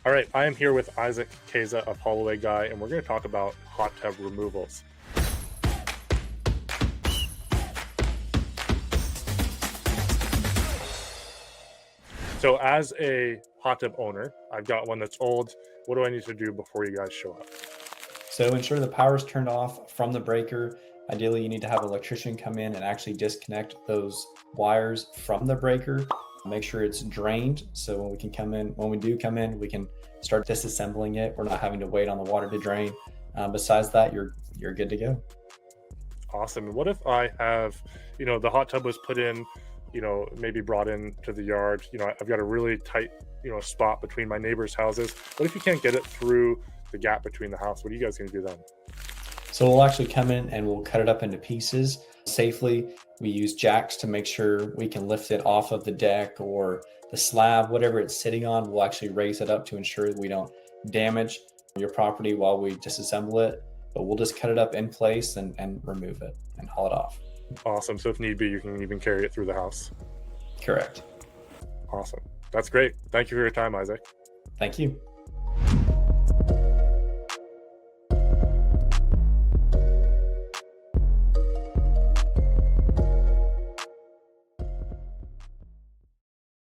All right, I am here with Isaac Keza of Holloway Guy, and we're going to talk about hot tub removals. So as a hot tub owner, I've got one that's old. What do I need to do before you guys show up? So ensure the power is turned off from the breaker. Ideally, you need to have an electrician come in and actually disconnect those wires from the breaker. Make sure it's drained. So when we do come in, we can start disassembling it. We're not having to wait on the water to drain. Besides that, you're good to go. Awesome. And what if I have, the hot tub was put in, maybe brought in to the yard, I've got a really tight, spot between my neighbors' houses. What if you can't get it through the gap between the house? What are you guys going to do then? So we'll actually come in and we'll cut it up into pieces safely. We use jacks to make sure we can lift it off of the deck or the slab, whatever it's sitting on. We'll actually raise it up to ensure that we don't damage your property while we disassemble it. But we'll just cut it up in place and remove it and haul it off. Awesome. So if need be, you can even carry it through the house. Correct. Awesome. That's great. Thank you for your time, Isaac. Thank you.